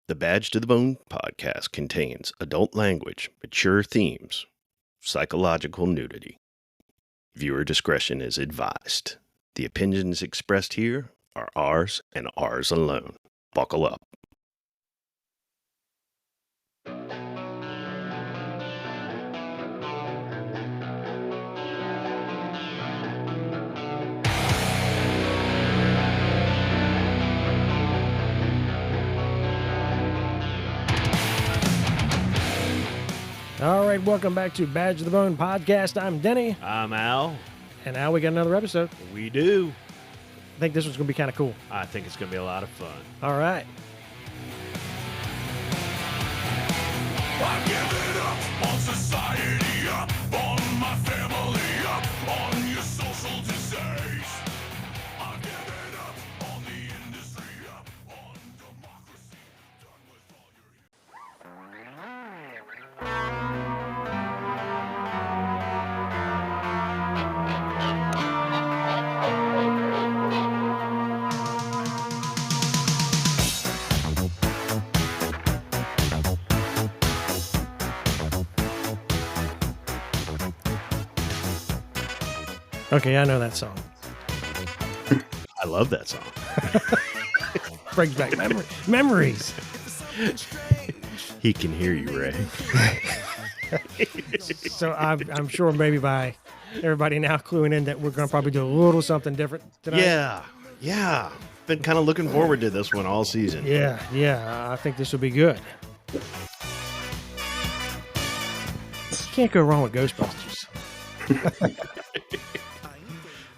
The Badge to the Bone podcast contains adult language, mature themes, psychological nudity. Viewer discretion is advised. The opinions expressed here are ours and ours alone. Buckle up. All right, welcome back to Badge of the Bone podcast. I'm Denny. I'm Al. And now we got another episode. We do. I think this one's going to be kind of cool. I think it's going to be a lot of fun. All right. I'm giving up on society, up on my family, up on your social disease. I'm giving up on the industry, up on democracy. Done with all your... Okay, I know that song. I love that song. Brings back memories. He can hear you, Ray. So I'm sure maybe by everybody now cluing in that we're going to probably do a little something different tonight. Yeah. Been kind of looking forward to this one all season. Yeah. I think this will be good. Can't go wrong with Ghostbusters.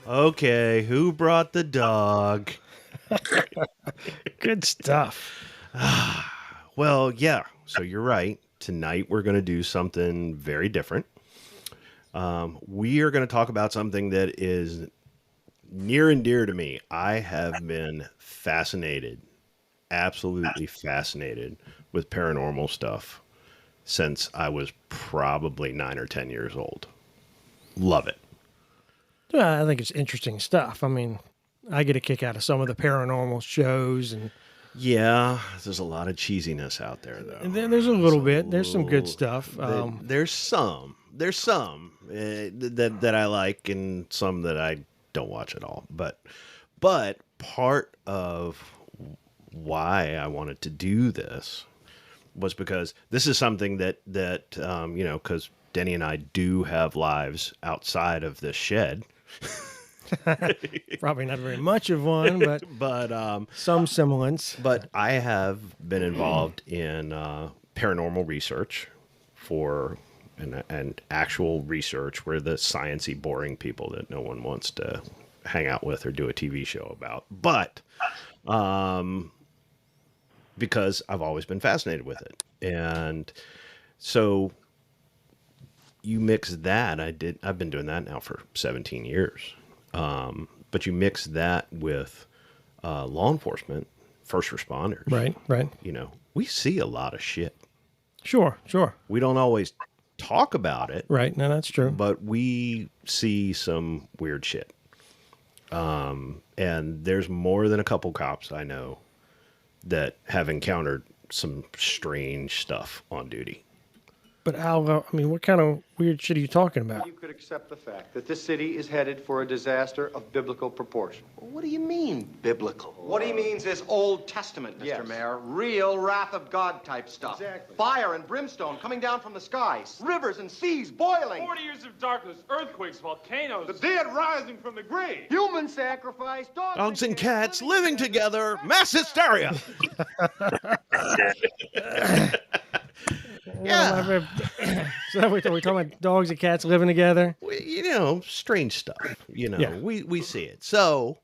Okay, who brought the dog? Good stuff. Well, yeah, so you're right. Tonight we're going to do something very different. We are going to talk about something that is near and dear to me. I have been fascinated, absolutely fascinated with paranormal stuff since I was probably 9 or 10 years old. Love it. Well, I think it's interesting stuff. I mean, I get a kick out of some of the paranormal shows, and Yeah, there's a lot of cheesiness out there, though. there's a little bit. There's some good stuff. There's some that I like, and some that I don't watch at all. But part of why I wanted to do this was because this is something that because Denny and I do have lives outside of this shed. Probably not very much of one, but some semblance. But I have been involved in paranormal research and actual research where the sciencey, boring people that no one wants to hang out with or do a TV show about. But because I've always been fascinated with it, and so you mix that. I've been doing that now for 17 years. But you mix that with law enforcement, first responders. Right. We see a lot of shit. Sure. We don't always talk about it. Right. No, that's true. But we see some weird shit. And there's more than a couple cops I know that have encountered some strange stuff on duty. But Al, I mean, what kind of weird shit are you talking about? You could accept the fact that this city is headed for a disaster of biblical proportion. What do you mean, biblical? What he means is Old Testament, Mr. Yes. Mayor. Real wrath of God type stuff. Exactly. Fire and brimstone coming down from the skies. Rivers and seas boiling. 40 years of darkness, earthquakes, volcanoes. The dead rising from the grave. Human sacrifice. Dogs and cats living together. Mass hysteria. Yeah. So we're talking about dogs and cats living together. Strange stuff. Yeah. We see it. So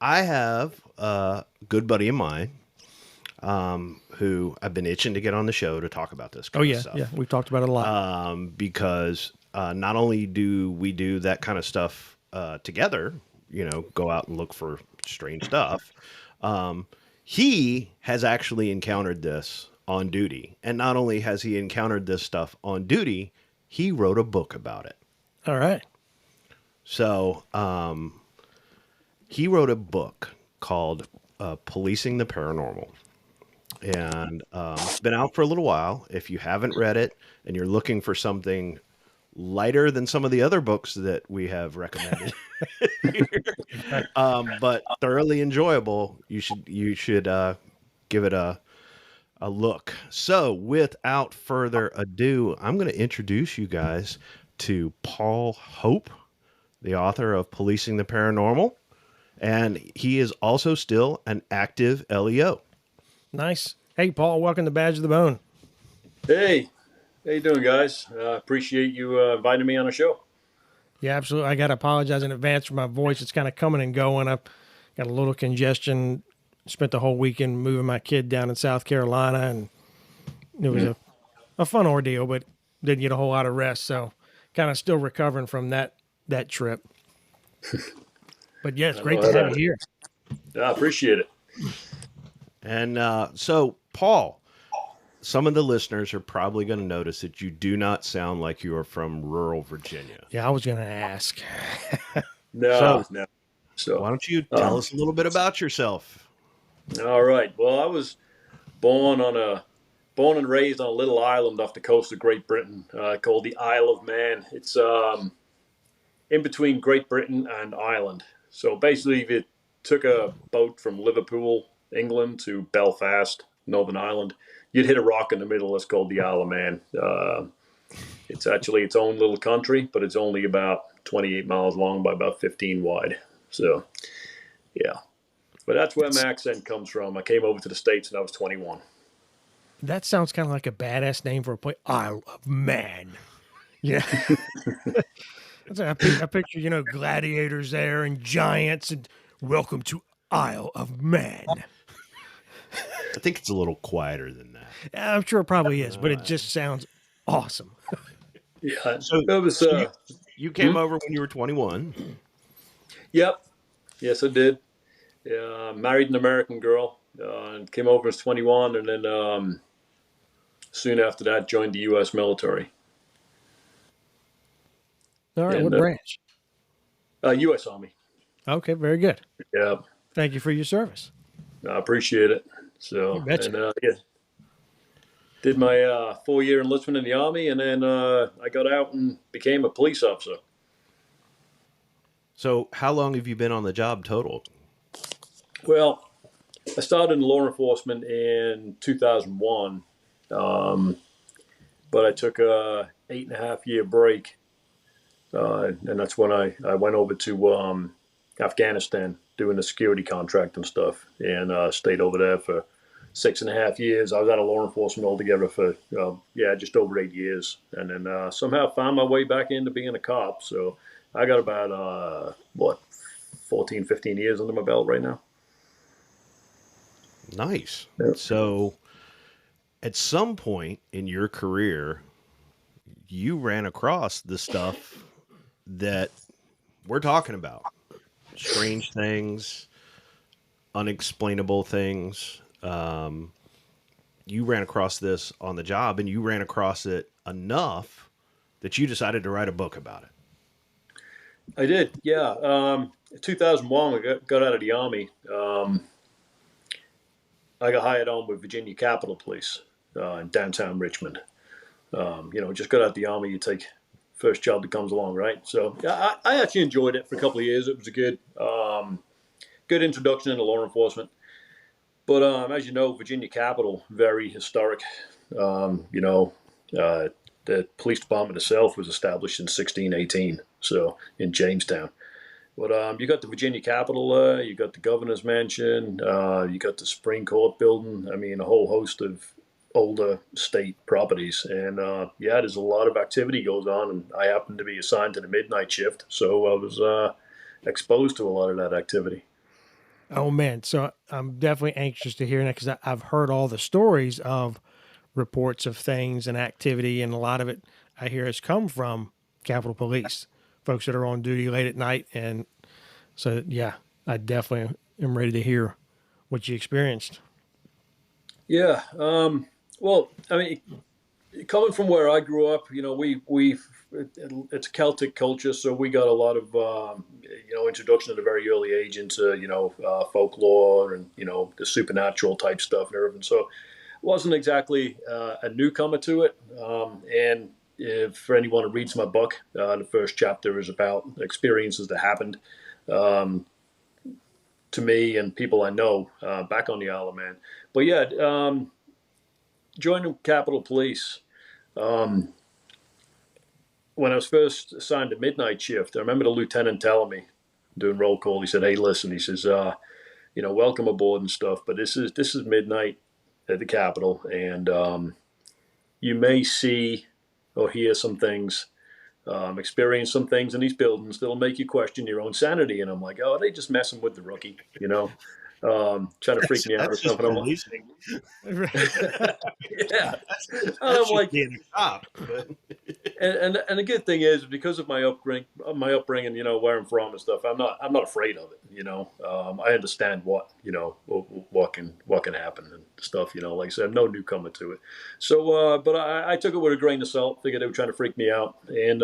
I have a good buddy of mine who I've been itching to get on the show to talk about this kind of stuff. Yeah. We've talked about it a lot. Because not only do we do that kind of stuff together, go out and look for strange stuff, he has actually encountered this on duty. And not only has he encountered this stuff on duty, he wrote a book about it. All right. So he wrote a book called Policing the Paranormal. and it's been out for a little while. If you haven't read it and you're looking for something lighter than some of the other books that we have recommended, but thoroughly enjoyable, you should give it a look. So, without further ado, I'm going to introduce you guys to Paul Hope, the author of Policing the Paranormal, and he is also still an active LEO. Nice. Hey, Paul, welcome to Badge of the Bone. Hey, how you doing, guys? Appreciate you inviting me on the show. Yeah, absolutely. I got to apologize in advance for my voice. It's kind of coming and going. I've got a little congestion. Spent the whole weekend moving my kid down in South Carolina, and it was a fun ordeal, but didn't get a whole lot of rest. So kind of still recovering from that trip. But yeah, it's great to have you here. I appreciate it. And so, Paul, some of the listeners are probably going to notice that you do not sound like you are from rural Virginia. Yeah, I was going to ask. No. So, why don't you tell us a little bit about yourself? All right. Well, I was born and raised on a little island off the coast of Great Britain called the Isle of Man. It's in between Great Britain and Ireland. So basically, if you took a boat from Liverpool, England, to Belfast, Northern Ireland, you'd hit a rock in the middle that's called the Isle of Man. It's actually its own little country, but it's only about 28 miles long by about 15 wide. So, yeah. But that's where my accent comes from. I came over to the States when I was 21. That sounds kind of like a badass name for a place. Isle of Man. Yeah. I picture, gladiators there and giants and welcome to Isle of Man. I think it's a little quieter than that. I'm sure it probably is, but it just sounds awesome. Yeah. So, it was, you came over when you were 21. Yep. Yes, I did. Married an American girl and came over as 21, and then soon after that joined the U.S. military. All right, And, what branch? U.S. Army. Okay, very good. Yeah, Thank you for your service. I appreciate it. So, You betcha. and yeah, did my 4-year enlistment in the Army, and then I got out and became a police officer. So, how long have you been on the job total? Well, I started in law enforcement in 2001, but I took a 8.5-year break, and that's when I went over to Afghanistan doing the security contract and stuff, and stayed over there for 6.5 years. I was out of law enforcement altogether for just over 8 years, and then somehow found my way back into being a cop. So I got about 14, 15 years under my belt right now. Nice. Yep. So, at some point in your career, you ran across the stuff that we're talking about. Strange things, unexplainable things. You ran across this on the job, and you ran across it enough that you decided to write a book about it. I did, yeah. In 2001, I got out of the Army. I got hired on with Virginia Capitol Police in downtown Richmond. Just got out of the Army, you take first job that comes along, right? So I actually enjoyed it for a couple of years. It was a good introduction into law enforcement. But as you know, Virginia Capitol, very historic. The police department itself was established in 1618, so in Jamestown. But you got the Virginia Capitol there, you got the governor's mansion, you got the Supreme Court building. I mean, a whole host of older state properties. And there's a lot of activity goes on. And I happened to be assigned to the midnight shift, so I was exposed to a lot of that activity. Oh, man. So I'm definitely anxious to hear that because I've heard all the stories of reports of things and activity, and a lot of it I hear has come from Capitol Police, folks that are on duty late at night. And so, yeah, I definitely am ready to hear what you experienced. Yeah. Well, I mean, coming from where I grew up, it's a Celtic culture, so we got a lot of introduction at a very early age into folklore and the supernatural type stuff and everything. So it wasn't exactly a newcomer to it. And for anyone who reads my book, the first chapter is about experiences that happened to me and people I know back on the Isle of Man. But yeah, joining Capitol Police. When I was first assigned to midnight shift, I remember the lieutenant telling me, doing roll call, he said, "Hey, listen," he says, "welcome aboard and stuff, but this is midnight at the Capitol, and you may see or hear some things, experience some things in these buildings that'll make you question your own sanity." And I'm like, "Oh, are they just messing with the rookie, trying to freak me out or That's just something?" I'm like, policing. yeah. That's I'm just like, being a cop. But and the good thing is because of my upbringing, where I'm from and stuff, I'm not afraid of it. I understand what can happen and stuff. Like I said, I'm no newcomer to it. So, but I took it with a grain of salt. Figured they were trying to freak me out, and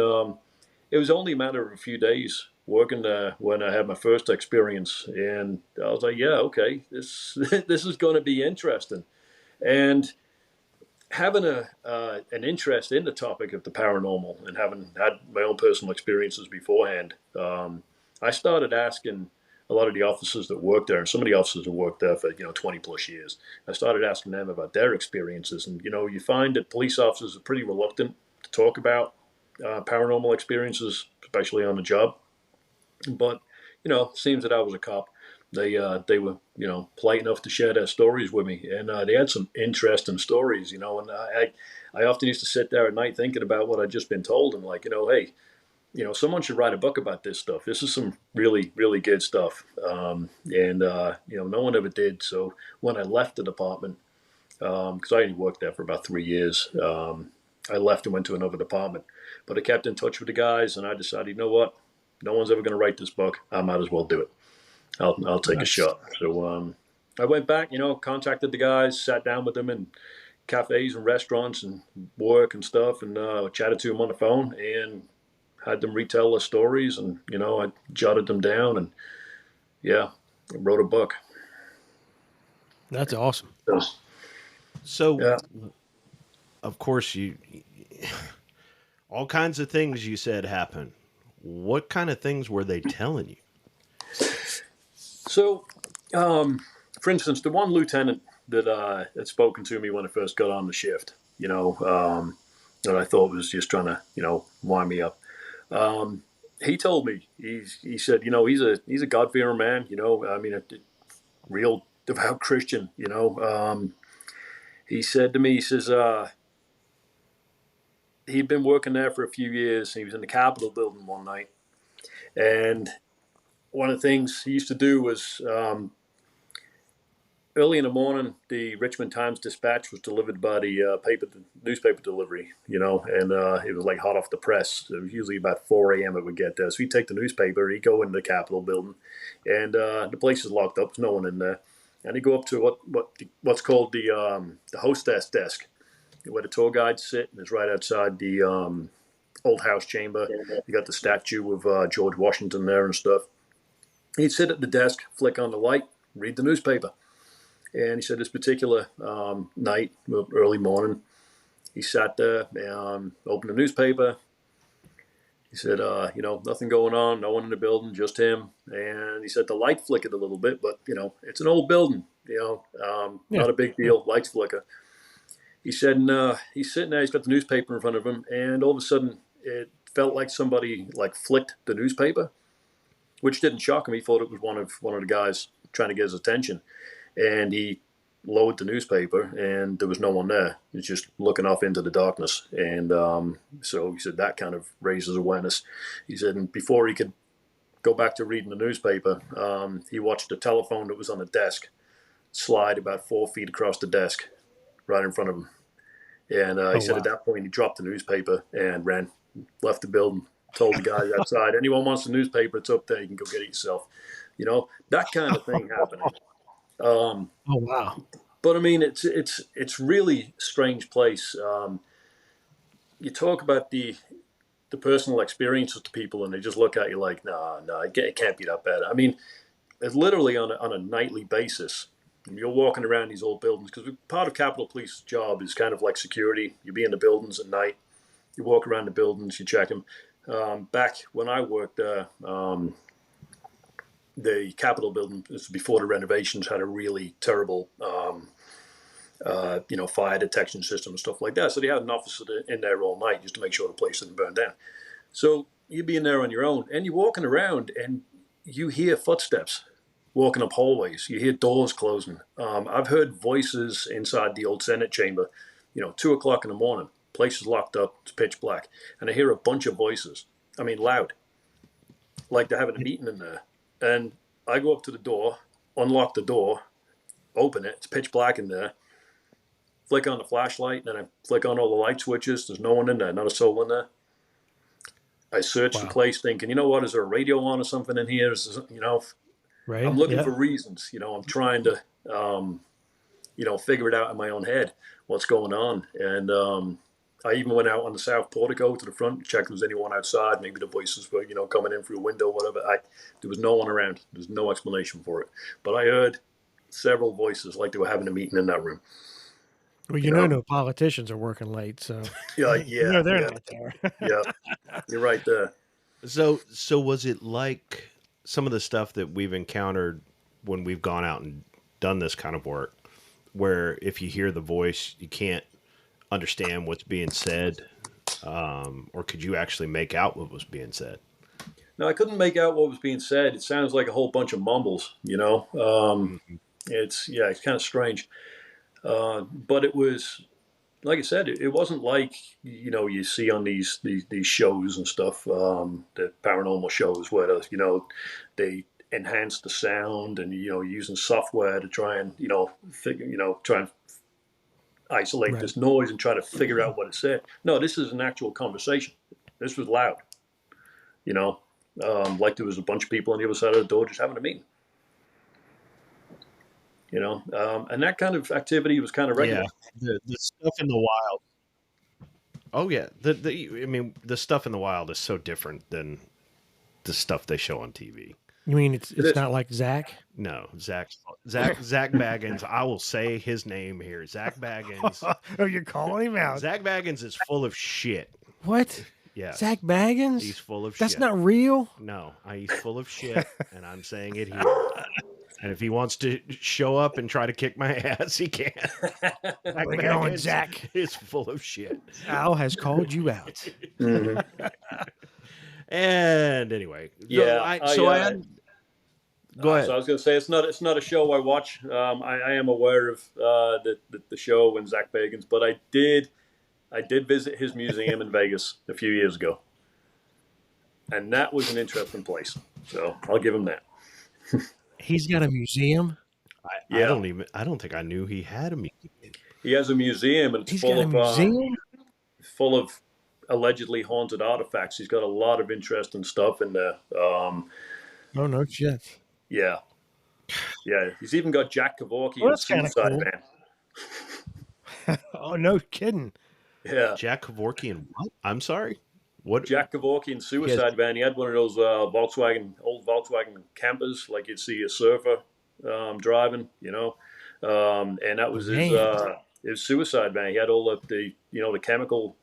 it was only a matter of a few days working there when I had my first experience, and I was like, yeah, okay, this this is going to be interesting, and having an interest in the topic of the paranormal and having had my own personal experiences beforehand, I started asking a lot of the officers that worked there, and some of the officers have worked there for 20 plus years. I started asking them about their experiences, and you find that police officers are pretty reluctant to talk about paranormal experiences, especially on the job. But it seems that I was a cop. They were polite enough to share their stories with me, and they had some interesting stories. And I often used to sit there at night thinking about what I'd just been told, and like hey, someone should write a book about this stuff. This is some really really good stuff. And no one ever did. So when I left the department, because I only worked there for about 3 years, I left and went to another department. But I kept in touch with the guys, and I decided, you know what? No one's ever going to write this book. I might as well do it. I'll take a shot. So I went back, contacted the guys, sat down with them in cafes and restaurants and work and stuff, and chatted to them on the phone and had them retell their stories. And I jotted them down, and I wrote a book. That's awesome. so, Yeah. of course, all kinds of things you said happen. What kind of things were they telling you? So, for instance, the one lieutenant that had spoken to me when I first got on the shift, that I thought was just trying to, wind me up. He told me, he said, he's a God-fearing man, I mean, a real devout Christian, he said to me, he says, he'd been working there for a few years. He was in the Capitol building one night, and one of the things he used to do was early in the morning, the Richmond Times-Dispatch was delivered by the newspaper delivery, and it was like hot off the press. It was usually about 4 a.m. it would get there. So he'd take the newspaper, he'd go into the Capitol building, and the place is locked up. There's no one in there. And he'd go up to what's called the hostess desk, where the tour guides sit, and it's right outside the old house chamber. You got the statue of George Washington there and stuff. He'd sit at the desk, flick on the light, read the newspaper. And he said this particular night, early morning, he sat there, opened the newspaper. He said, nothing going on, no one in the building, just him. And he said the light flickered a little bit, but, it's an old building, not a big deal, lights flicker. He said, he's sitting there, he's got the newspaper in front of him, and all of a sudden it felt like somebody flicked the newspaper, which didn't shock him. He thought it was one of the guys trying to get his attention. And he lowered the newspaper, and there was no one there. He was just looking off into the darkness. And so he said that kind of raises awareness. He said, and before he could go back to reading the newspaper, he watched the telephone that was on the desk slide about 4 feet across the desk right in front of him. And he said at that point he dropped the newspaper and ran, left the building, told the guys outside, anyone wants the newspaper, it's up there, you can go get it yourself. That kind of thing happening. Oh wow! But I mean, it's really strange place. you talk about the personal experiences to people, and they just look at you like, no, it can't be that bad. I mean, it's literally on a nightly basis. You're walking around these old buildings because part of Capitol Police's job is kind of like security. You be in the buildings at night. You walk around the buildings. You check them. Back when I worked there, the Capitol building, this was before the renovations, had a really terrible, fire detection system and stuff like that. So they had an officer in there all night just to make sure the place didn't burn down. So you'd be in there on your own, and you're walking around, and you hear footsteps walking up hallways. You hear doors closing. I've heard voices inside the old Senate chamber, 2 o'clock in the morning. Place is locked up. It's pitch black. And I hear a bunch of voices. I mean, loud. Like they're having a meeting in there. And I go up to the door, unlock the door, open it. It's pitch black in there. Flick on the flashlight, and then I flick on all the light switches. There's no one in there, not a soul in there. I search the place thinking, you know what, is there a radio on or something in here? Right. I'm looking for reasons. I'm trying to, figure it out in my own head, what's going on. And I even went out on the south portico to the front to check if there was anyone outside. Maybe the voices were, coming in through a window, whatever. There was no one around. There's no explanation for it. But I heard several voices like they were having a meeting in that room. Well, no politicians are working late, so Yeah. they're not there. Yeah, you're right there. So was it like some of the stuff that we've encountered when we've gone out and done this kind of work, where if you hear the voice, you can't understand what's being said, or could you actually make out what was being said? No, I couldn't make out what was being said. It sounds like a whole bunch of mumbles, It's kind of strange. But it was, like I said, it wasn't like, you see on these shows and stuff, the paranormal shows where, they enhance the sound and, using software to try and, try and isolate this noise and try to figure out what it said. No, this is an actual conversation. This was loud, like there was a bunch of people on the other side of the door just having a meeting. And that kind of activity was kind of regular. Yeah, the stuff in the wild. Oh yeah, the stuff in the wild is so different than the stuff they show on TV. You mean it's not like Zach? No, Zach Baggins. I will say his name here. Zach Baggins. Oh, you're calling him out. Zach Baggins is full of shit. What? Yeah. Zach Baggins? He's full of shit. That's not real? No, he's full of shit, and I'm saying it here. And if he wants to show up and try to kick my ass, he can. We're going, Zach. Is full of shit. Al has called you out. Mm-hmm. And anyway, yeah. Go ahead. So I was going to say it's not a show I watch. I am aware of the show and Zach Bagans, but I did visit his museum in Vegas a few years ago, and that was an interesting place. So I'll give him that. He's got a museum. I don't think I knew he had a museum. He has a museum, and it's full of allegedly haunted artifacts. He's got a lot of interesting stuff in there. Oh no shit. Yeah. He's even got Jack Kevorkian and Suicide Man. Oh no kidding. Yeah. Jack Kevorkian. What? I'm sorry. What? Jack Kevorkian Suicide Van. He had one of those old Volkswagen campers, like you'd see a surfer driving, and that was his suicide van. He had all of the chemical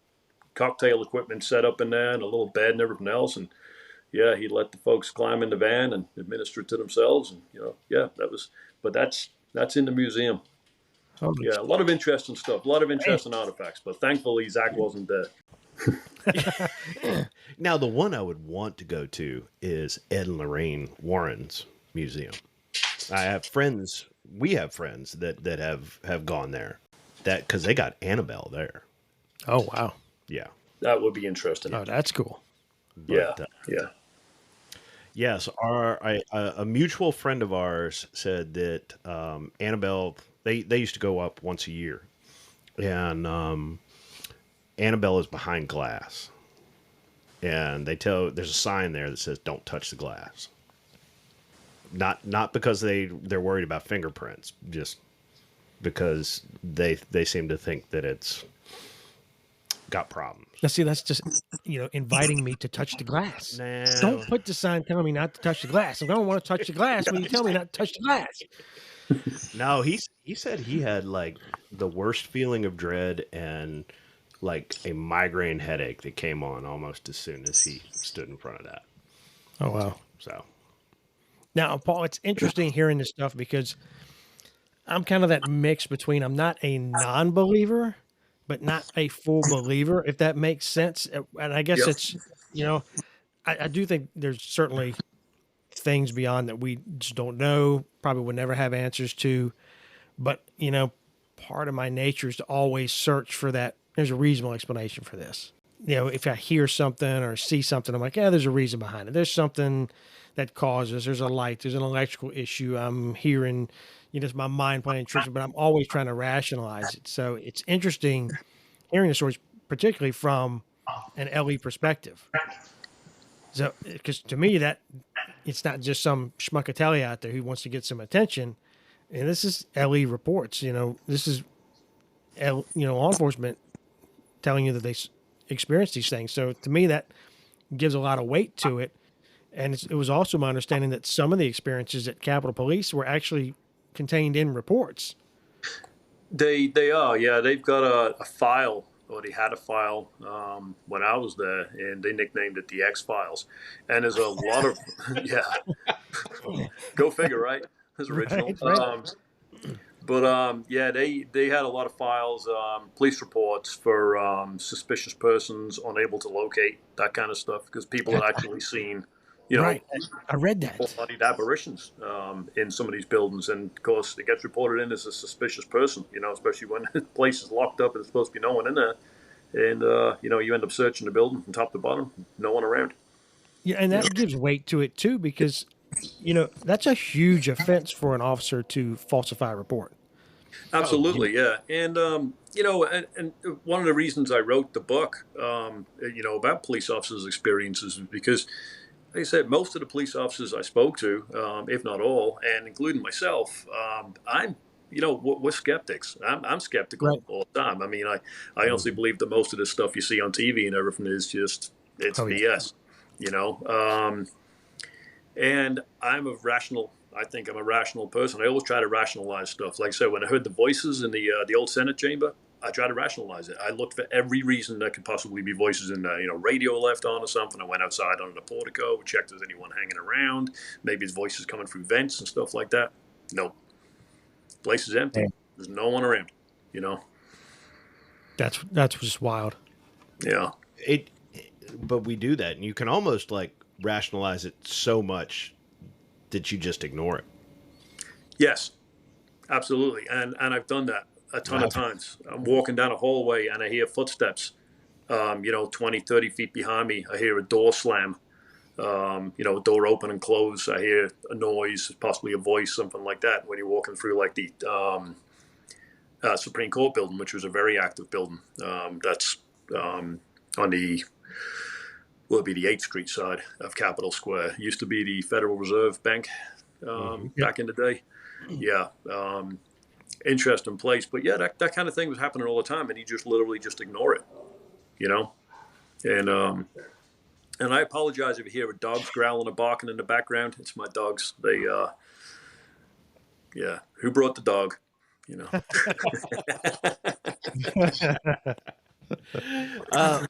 cocktail equipment set up in there and a little bed and everything else. And yeah, he let the folks climb in the van and administer it to themselves. And but that's in the museum. Oh, yeah, a lot of interesting stuff, a lot of interesting artifacts. But thankfully, Zach wasn't there. Now, the one I would want to go to is Ed and Lorraine Warren's museum. I have friends. We have friends that have gone there. That because they got Annabelle there. Oh wow! Yeah, that would be interesting. Oh, that's cool. But, yeah. Yes, a mutual friend of ours said that Annabelle. They used to go up once a year, and Annabelle is behind glass, and there's a sign there that says "Don't touch the glass." Not because they're worried about fingerprints, just because they seem to think that it's got problems. Now, see, that's just, inviting me to touch the glass. No. Don't put the sign telling me not to touch the glass. I don't want to touch the glass when you tell me not to touch the glass. No, he said he had like the worst feeling of dread and like a migraine headache that came on almost as soon as he stood in front of that. Oh, wow. So Now, Paul, it's interesting hearing this stuff because I'm kind of that mix between I'm not a non-believer, but not a full believer, if that makes sense. And I guess Yep. it's, I do think there's certainly things beyond that we just don't know, probably would never have answers to. But, part of my nature is to always search for that. There's a reasonable explanation for this. If I hear something or see something, I'm like, yeah, there's a reason behind it. There's something that causes, there's a light, there's an electrical issue. I'm hearing, it's my mind playing tricks, but I'm always trying to rationalize it. So it's interesting hearing the stories, particularly from an LE perspective. So, because to me, that it's not just some schmuckatelli out there who wants to get some attention. And this is LE reports, this is, law enforcement telling you that they experience these things. So to me, that gives a lot of weight to it. And it was also my understanding that some of the experiences at Capitol Police were actually contained in reports. They are, yeah. They've got a file, or they had a file when I was there, and they nicknamed it the X Files. And there's a lot of, yeah. Go figure, right? That's original. Right. Yeah, they had a lot of files, police reports for suspicious persons, unable to locate, that kind of stuff, because people had actually seen, Right. I read that. full-bodied apparitions in some of these buildings, and of course it gets reported in as a suspicious person, especially when the place is locked up and there's supposed to be no one in there, and you end up searching the building from top to bottom, no one around. Yeah, and that gives weight to it too, because that's a huge offense for an officer to falsify a report. Absolutely, yeah, and and one of the reasons I wrote the book, about police officers' experiences is because, like I said, most of the police officers I spoke to, if not all, and including myself, we're skeptics. I'm skeptical Right. all the time. I mean, I honestly believe that most of the stuff you see on TV and everything is just, it's BS, and I think I'm a rational person. I always try to rationalize stuff. Like I said, when I heard the voices in the old Senate chamber, I tried to rationalize it. I looked for every reason that could possibly be voices in there. Radio left on or something. I went outside under the portico, checked if there's anyone hanging around. Maybe his voice is coming through vents and stuff like that. Nope. Place is empty. There's no one around. That's just wild. Yeah. But we do that, and you can almost like rationalize it so much that you just ignore it. Yes, absolutely. And I've done that a ton of times. I'm walking down a hallway and I hear footsteps, 20, 30 feet behind me. I hear a door slam, a door open and close. I hear a noise, possibly a voice, something like that. When you're walking through like the Supreme Court building, which was a very active building. That's on the, will be the 8th Street side of Capitol Square. It used to be the Federal Reserve Bank back in the day. Yeah. Interesting place. But yeah, that kind of thing was happening all the time, and you just literally just ignore it, And I apologize if you hear dogs growling and barking in the background. It's my dogs. They, who brought the dog?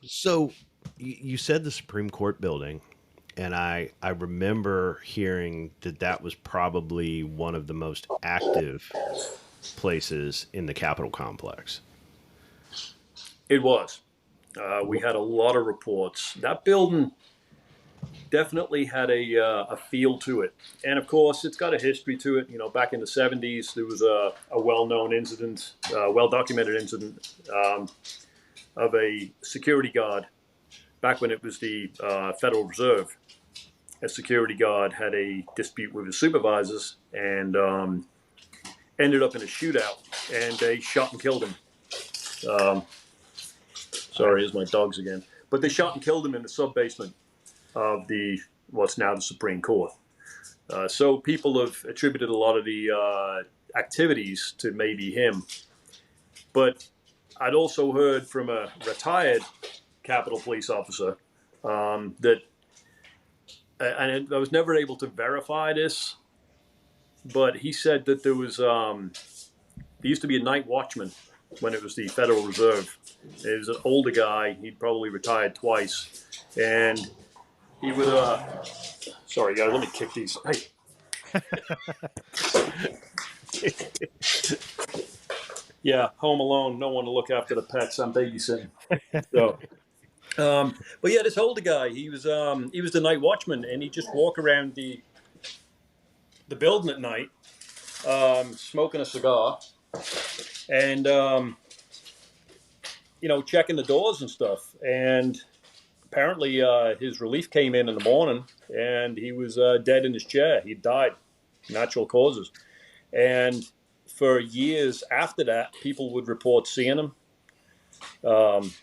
So you said the Supreme Court building, and I remember hearing that was probably one of the most active places in the Capitol complex. It was. We had a lot of reports. That building definitely had a feel to it. And of course, it's got a history to it. Back in the 70s, there was a well-known incident, well-documented incident of a security guard. Back when it was the Federal Reserve, a security guard had a dispute with his supervisors and ended up in a shootout, and they shot and killed him. Sorry, here's my dogs again. But they shot and killed him in the sub-basement of what's now the Supreme Court. So people have attributed a lot of the activities to maybe him. But I'd also heard from a retired Capitol Police officer that, and I was never able to verify this, but he said that there used to be a night watchman when it was the Federal Reserve. It was an older guy. He'd probably retired twice. And he would, sorry, guys, let me kick these. Hey. Yeah, home alone, no one to look after the pets. I'm babysitting. So, but yeah, this older guy, he was the night watchman, and he'd just walk around the building at night, smoking a cigar, and checking the doors and stuff. And apparently, his relief came in the morning, and he was dead in his chair. He died, natural causes. And for years after that, people would report seeing him,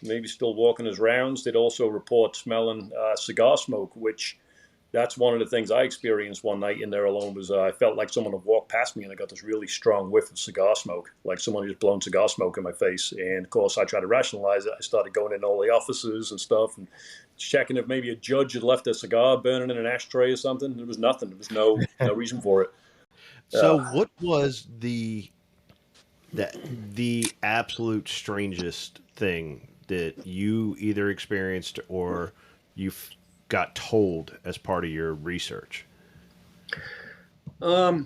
maybe still walking his rounds. They'd also report smelling cigar smoke, which that's one of the things I experienced one night in there alone. Was I felt like someone had walked past me, and I got this really strong whiff of cigar smoke, like someone had just blown cigar smoke in my face. And of course, I tried to rationalize it. I started going in all the offices and stuff, and checking if maybe a judge had left a cigar burning in an ashtray or something. There was nothing. There was no reason for it. So, what was the absolute strangest thing that you either experienced or you got told as part of your research? Well,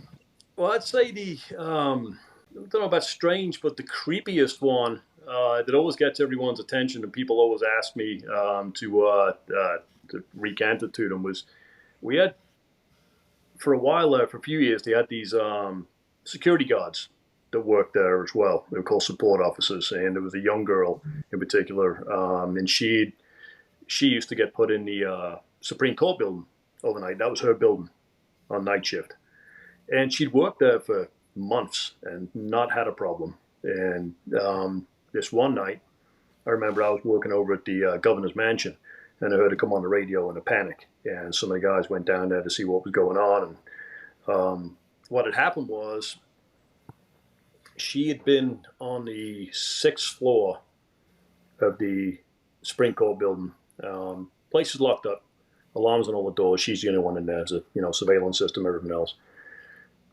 I'd say I don't know about strange, but the creepiest one that always gets everyone's attention, and people always ask me to recant it to them, was we had, for a while there, for a few years, they had these security guards that worked there as well. They were called support officers, and there was a young girl in particular, and she used to get put in the Supreme Court building overnight. That was her building on night shift, and she'd worked there for months and not had a problem. And this one night, I remember I was working over at the governor's mansion, and I heard her come on the radio in a panic. And some of the guys went down there to see what was going on. And what had happened was she had been on the 6th floor of the Supreme Court building. Place is locked up, alarms on all the doors. She's the only one in there. There's a surveillance system, everything else.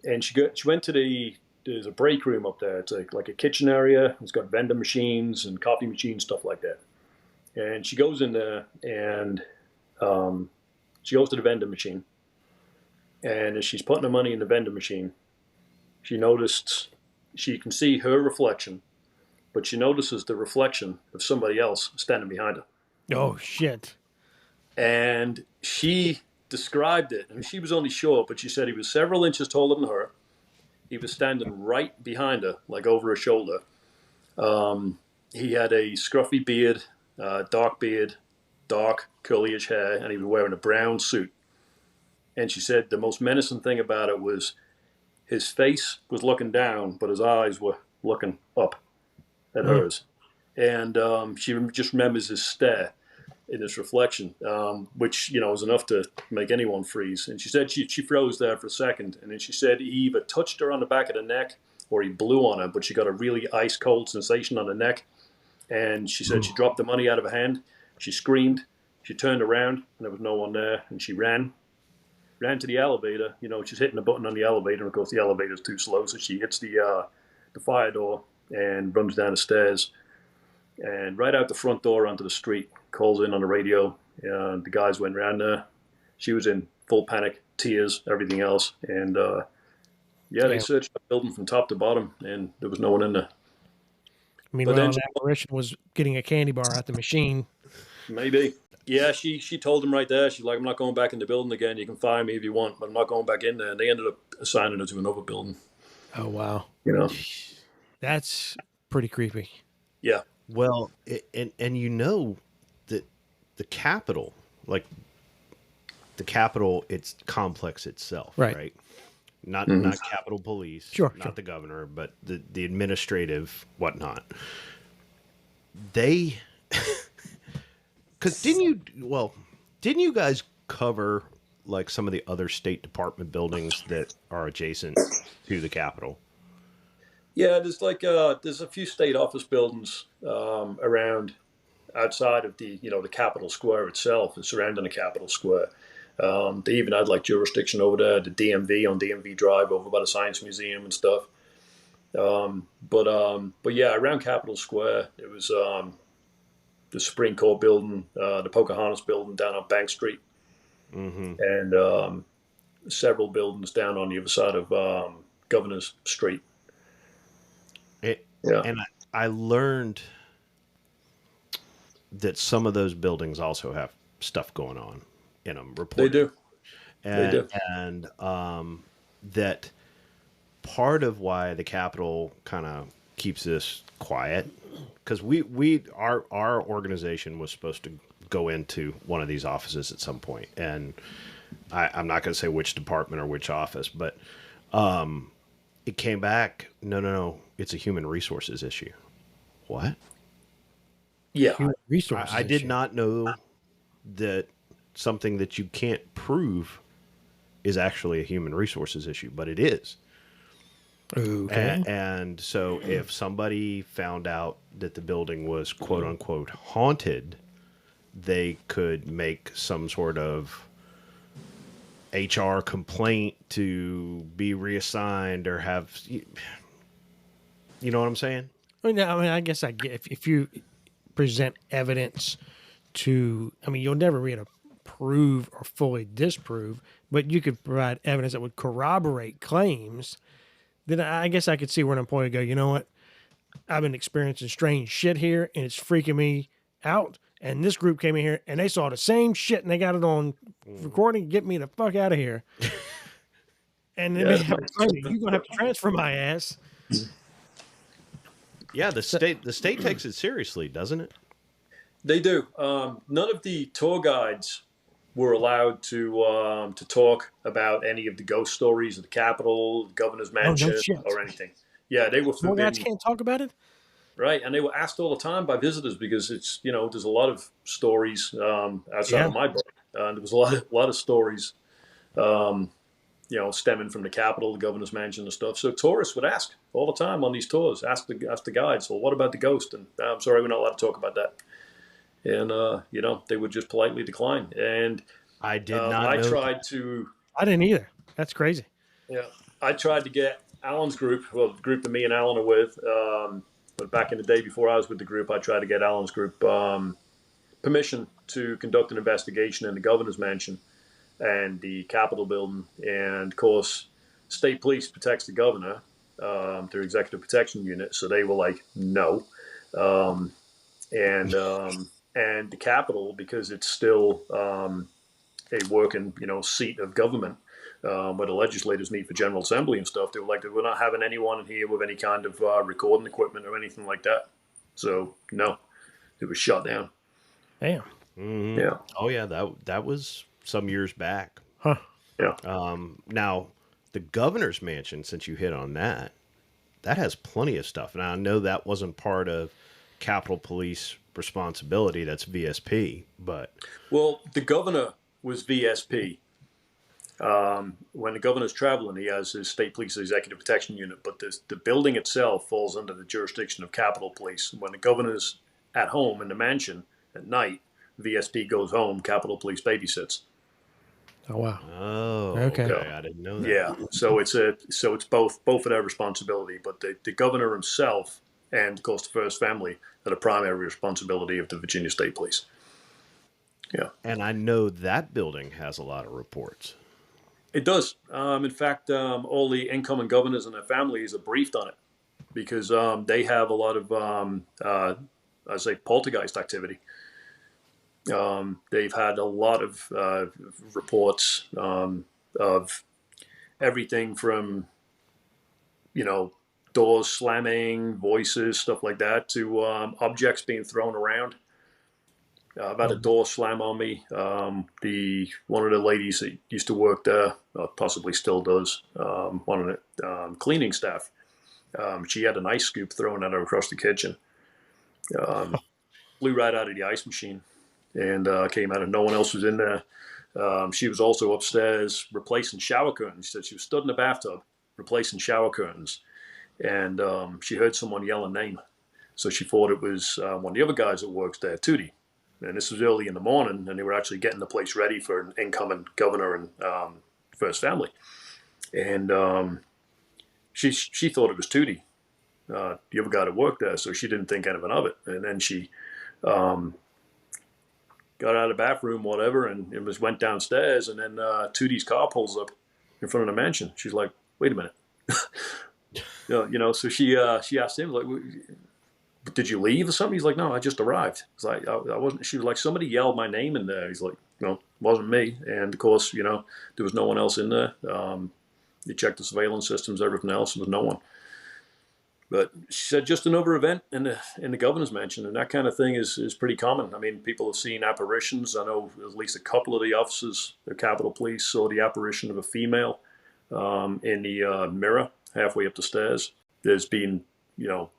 And she went to there's a break room up there. It's like a kitchen area. It's got vending machines and coffee machines, stuff like that. And she goes in there, and she goes to the vending machine. And as she's putting the money in the vending machine, she can see her reflection, but she notices the reflection of somebody else standing behind her. Oh, shit. And she described it. I mean, she was only short, but she said he was several inches taller than her. He was standing right behind her, like over her shoulder. He had a scruffy beard, dark curlyish hair, and he was wearing a brown suit. And she said the most menacing thing about it was his face was looking down, but his eyes were looking up at hers. And she just remembers his stare in this reflection, which, is enough to make anyone freeze. And she said she froze there for a second. And then she said he either touched her on the back of the neck or he blew on her, but she got a really ice cold sensation on the neck. And she said she dropped the money out of her hand. She screamed. She turned around and there was no one there. And she ran to the elevator. She's hitting the button on the elevator. And of course, the elevator's too slow. So she hits the fire door and runs down the stairs. And right out the front door onto the street, calls in on the radio. The guys went round there. She was in full panic, tears, everything else. And they searched the building from top to bottom, and there was no one in there. Meanwhile, the apparition was getting a candy bar at the machine. Maybe. Yeah, she told him right there. She's like, I'm not going back in the building again. You can fire me if you want, but I'm not going back in there. And they ended up assigning her to another building. Oh, wow. That's pretty creepy. Yeah. Well, that the Capitol, it's complex itself, right? Not Capitol Police, not the governor, but the administrative whatnot. They, because didn't you guys cover like some of the other State Department buildings that are adjacent to the Capitol? Yeah, there's like there's a few state office buildings around outside of the Capitol Square itself and surrounding the Capitol Square. They even had like jurisdiction over there, the DMV on DMV Drive over by the Science Museum and stuff. But yeah, around Capitol Square, it was the Supreme Court building, the Pocahontas building down on Bank Street, and several buildings down on the other side of Governor's Street. It, Yeah, and I learned that some of those buildings also have stuff going on in them. they Reported, do. They and do. that part of why the Capitol kind of keeps this quiet, because our organization was supposed to go into one of these offices at some point, and I'm not going to say which department or which office, but it came back. No, it's a human resources issue. What? Yeah, Human resources. I did issue. not know that something that you can't prove is actually a human resources issue, but it is. Okay. And so if somebody found out that the building was quote unquote haunted, they could make some sort of HR complaint to be reassigned or have, you know what I'm saying? I guess I get if you present evidence to, you'll never be able to prove or fully disprove, but you could provide evidence that would corroborate claims. Then I guess I could see where an employee would go, you know what? I've been experiencing strange shit here and it's freaking me out. And this group came in here and they saw the same shit and they got it on recording. Get me the fuck out of here. And then they have to claim it. You're going to have to transfer my ass. Yeah, the state takes it seriously, doesn't it? they do. None of the tour guides were allowed to talk about any of the ghost stories of the Capitol, the governor's mansion, shit. or anything. Yeah, they were Tour guides forbidden. can't talk about it? Right, and they were asked all the time by visitors because it's there's a lot of stories outside of my book. There was a lot of stories, stemming from the Capitol, the governor's mansion, and stuff. So tourists would ask all the time on these tours, ask the guides, well, what about the ghost? And I'm sorry, we're not allowed to talk about that. And they would just politely decline. And I did not. I know tried to. I didn't either. That's crazy. Yeah, I tried to get Alan's group, well, the group that me and Alan are with. But back in the day before I was with the group, I tried to get Alan's group permission to conduct an investigation in the governor's mansion and the Capitol building. And of course, state police protects the governor through executive protection unit. So they were like, no. And the Capitol, because it's still a working, seat of government, where the legislators meet for General Assembly and stuff, they were like, we're not having anyone in here with any kind of recording equipment or anything like that. So, no, it was shut down. Damn. Mm-hmm. Yeah. Oh, yeah, that was some years back. Huh. Yeah. Now, the governor's mansion, since you hit on that has plenty of stuff. And I know that wasn't part of Capitol Police responsibility. That's VSP, but... Well, the governor was VSP. When the governor's traveling, he has his state police executive protection unit, but the building itself falls under the jurisdiction of Capitol Police. When the governor's at home in the mansion at night, VSP goes home, Capitol Police babysits. Oh, wow. Oh, Okay. I didn't know that. Yeah, so it's both of their responsibility, but the governor himself and of course the first family are the primary responsibility of the Virginia State Police. Yeah, And I know that building has a lot of reports. it does. In fact, all the incoming governors and their families are briefed on it because they have a lot of I say poltergeist activity. They've had a lot of reports of everything from, doors slamming, voices, stuff like that, to objects being thrown around. I've had a door slam on me. One of the ladies that used to work there, possibly still does, one of the cleaning staff, she had an ice scoop thrown at her across the kitchen. Flew right out of the ice machine and came out and no one else was in there. She was also upstairs replacing shower curtains. She said she was stood in the bathtub replacing shower curtains. and she heard someone yell a name. So she thought it was one of the other guys that works there, Tootie. And this was early in the morning, and they were actually getting the place ready for an incoming governor and first family. And she thought it was Tootie, the other guy that worked there, so she didn't think anything of it. And then she got out of the bathroom, whatever, and went downstairs, and then Tootie's car pulls up in front of the mansion. She's like, "Wait a minute." So she asked him, like, "Did you leave or something?" He's like, "No, I just arrived." It's like, I wasn't. She was like, "Somebody yelled my name in there." He's like, "No, it wasn't me." And of course, there was no one else in there. They checked the surveillance systems, everything else, there was no one. But she said just another event in the governor's mansion, and that kind of thing is pretty common. I mean, people have seen apparitions. I know at least a couple of the officers, the Capitol Police, saw the apparition of a female in the mirror halfway up the stairs. There's been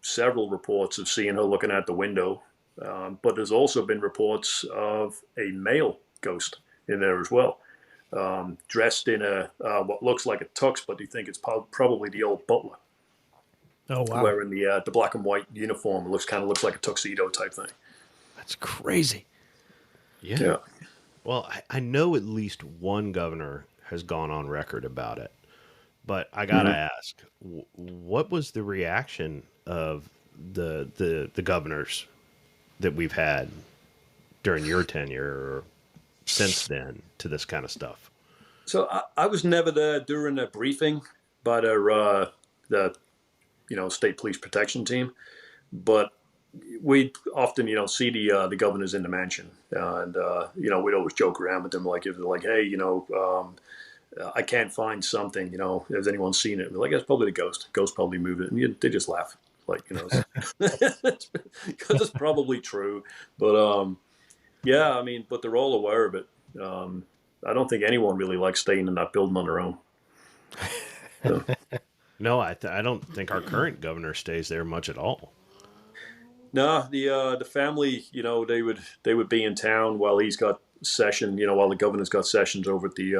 several reports of seeing her looking out the window, but there's also been reports of a male ghost in there as well, dressed in a what looks like a tux, but you think it's probably the old butler. Oh wow! Wearing the black and white uniform, it looks like a tuxedo type thing. That's crazy. Yeah. Well, I know at least one governor has gone on record about it, but I gotta ask, what was the reaction of the governors that we've had during your tenure or since then to this kind of stuff? So I was never there during the briefing by the state police protection team, but we often see the governors in the mansion, and we'd always joke around with them, like if they're like, "Hey, I can't find something, has anyone seen it?" We're like, "It's probably the ghost. Ghost probably moved it," and they just laugh, like, because it's probably true. But yeah, I mean, but they're all aware of it. I don't think anyone really likes staying in that building on their own. So. No, I don't think our current governor stays there much at all. No, the family, they would be in town while he's got session, while the governor's got sessions over at the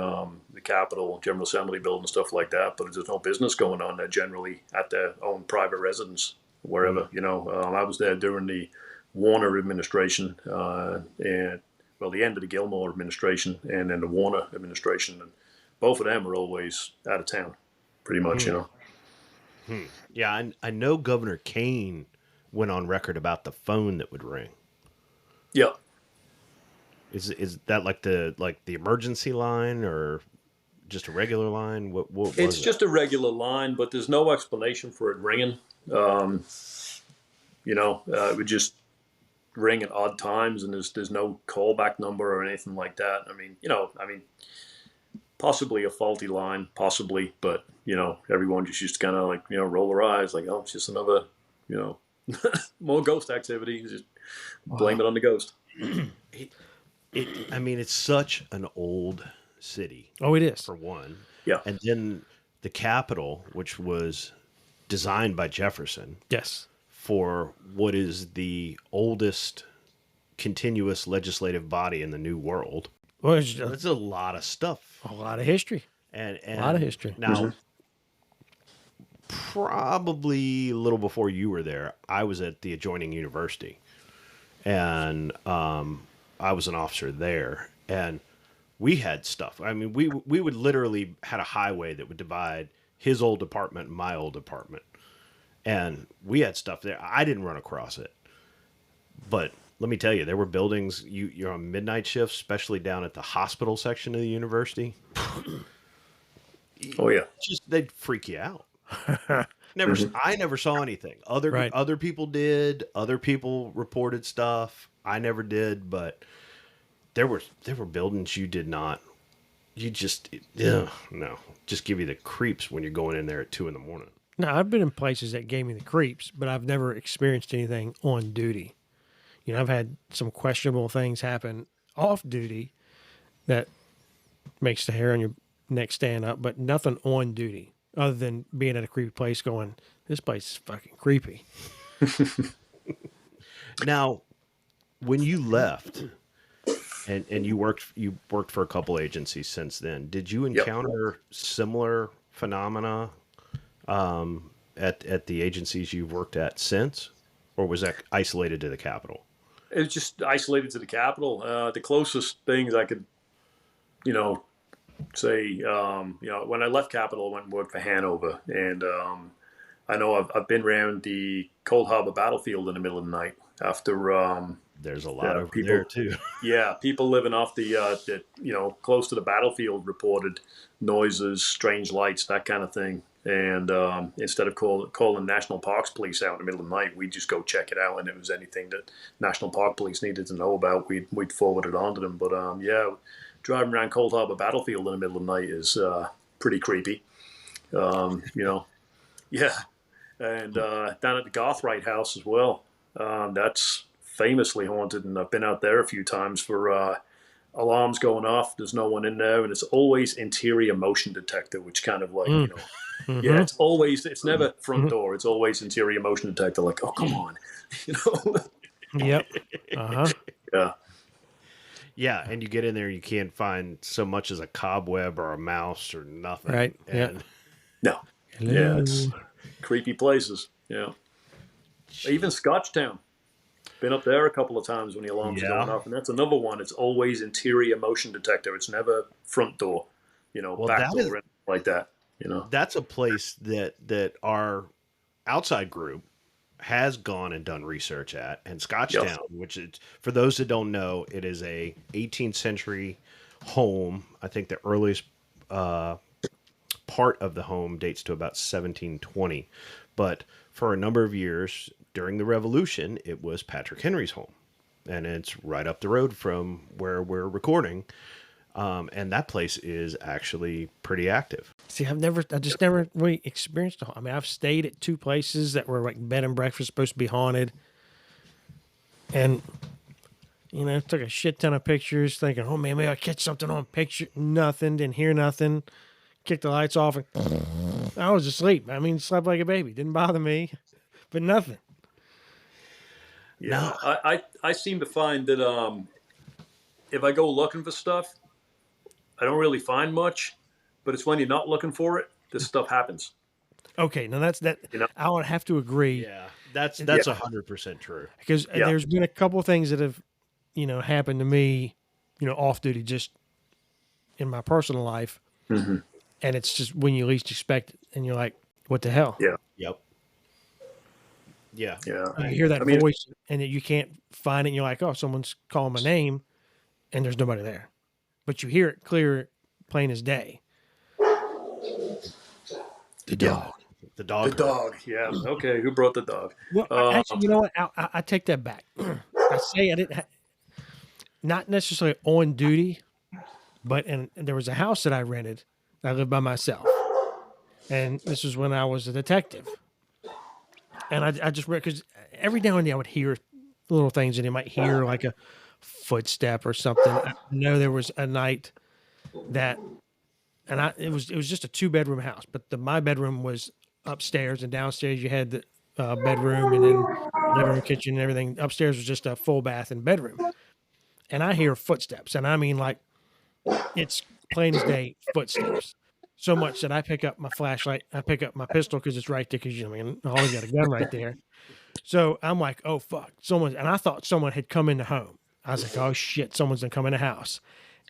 Capitol, General Assembly building, stuff like that. But there's no business going on there generally at their own private residence, wherever. I was there during the Warner administration, and the end of the Gilmore administration, and then the Warner administration, and both of them are always out of town, pretty much. Yeah, I know Governor Kane went on record about the phone that would ring. Yeah. Is that like the emergency line or just a regular line? What It's was just a regular line, but there's no explanation for it ringing. It would just ring at odd times, and there's no callback number or anything like that. I mean, possibly a faulty line, possibly, but everyone just used to kind of like roll their eyes, like, oh, it's just another more ghost activity. Just blame it on the ghost. It's such an old city. Oh, it is, for one. Yeah, and then the Capitol, which was designed by Jefferson. Yes. For what is the oldest continuous legislative body in the New World. Well, it's a lot of stuff. A lot of history. And a lot of history. Now, probably a little before you were there, I was at the adjoining university. And I was an officer there. And we had stuff. I mean, we would literally had a highway that would divide his old department and my old department. And we had stuff there. I didn't run across it. But let me tell you, there were buildings, you're on midnight shifts, especially down at the hospital section of the university. Oh, yeah. They'd freak you out. I never saw anything. Other people did. Other people reported stuff. I never did, but there were buildings you did not. You just just give you the creeps when you're going in there at 2 a.m. Now, I've been in places that gave me the creeps, but I've never experienced anything on duty. I've had some questionable things happen off duty that makes the hair on your neck stand up, but nothing on duty other than being at a creepy place going, this place is fucking creepy. Now, when you left and you worked for a couple agencies since then, did you encounter similar phenomena at the agencies you've worked at since, or was that isolated to the Capitol? It was just isolated to the capital. The closest things I could, you know, say, when I left Capitol, I went and worked for Hanover, and I know I've been around the Cold Harbor battlefield in the middle of the night after. There's a lot over People there too. Yeah, people living off close to the battlefield reported noises, strange lights, that kind of thing. And instead of calling National Parks Police out in the middle of the night, we'd just go check it out. And if it was anything that National Park Police needed to know about, we'd forward it on to them. But driving around Cold Harbor battlefield in the middle of the night is pretty creepy. Yeah. And down at the Garthright House as well. That's famously haunted, and I've been out there a few times for alarms going off. There's no one in there, and it's always interior motion detector, which kind of like, yeah, it's never front door. It's always interior motion detector. Like, oh, come on, Yep. Yeah. Yeah, and you get in there, you can't find so much as a cobweb or a mouse or nothing. Right. And No. Hello. Yeah, it's creepy places. Yeah. Even Scotchtown. Been up there a couple of times when the alarms are going off, and that's another one. It's always interior motion detector. It's never front door, back door, anything like that. That's a place that our outside group has gone and done research at, and Scotchtown, which is, for those that don't know, it is a 18th century home. I think the earliest part of the home dates to about 1720, but for a number of years during the Revolution, it was Patrick Henry's home, and it's right up the road from where we're recording. And that place is actually pretty active. See, I just never really experienced it. I mean, I've stayed at two places that were like bed and breakfast, supposed to be haunted. And, took a shit ton of pictures thinking, oh man, maybe I'll catch something on picture. Nothing, didn't hear nothing. Kicked the lights off and I was asleep. I mean, slept like a baby. Didn't bother me, but nothing. Yeah, no. I seem to find that if I go looking for stuff, I don't really find much, but it's when you're not looking for it, this stuff happens. Okay, now that's that. I would have to agree. Yeah, that's 100% true. Because there's been a couple of things that have, happened to me, off duty, just in my personal life, and it's just when you least expect it, and you're like, "What the hell?" Yeah. Yep. Yeah. You hear that voice, and you can't find it. And you're like, "Oh, someone's calling my name," and there's nobody there, but you hear it clear, plain as day. The dog. The dog. The dog. Yeah. Okay. Who brought the dog? Well, actually, you know what? I take that back. I say I didn't. Not necessarily on duty, but there was a house that I rented. I lived by myself, and this was when I was a detective. And I just read, because every now and then I would hear little things, and you might hear like a footstep or something. I know there was a night that, and it was just a 2-bedroom house, but my bedroom was upstairs, and downstairs you had the bedroom, and then living room, kitchen, and everything. Upstairs was just a full bath and bedroom. And I hear footsteps, and I mean like it's plain as day footsteps. So much that I pick up my flashlight, I pick up my pistol because it's right there. Because I always got a gun right there. So I'm like, oh fuck, and I thought someone had come in the home. I was like, oh shit, someone's gonna come in the house.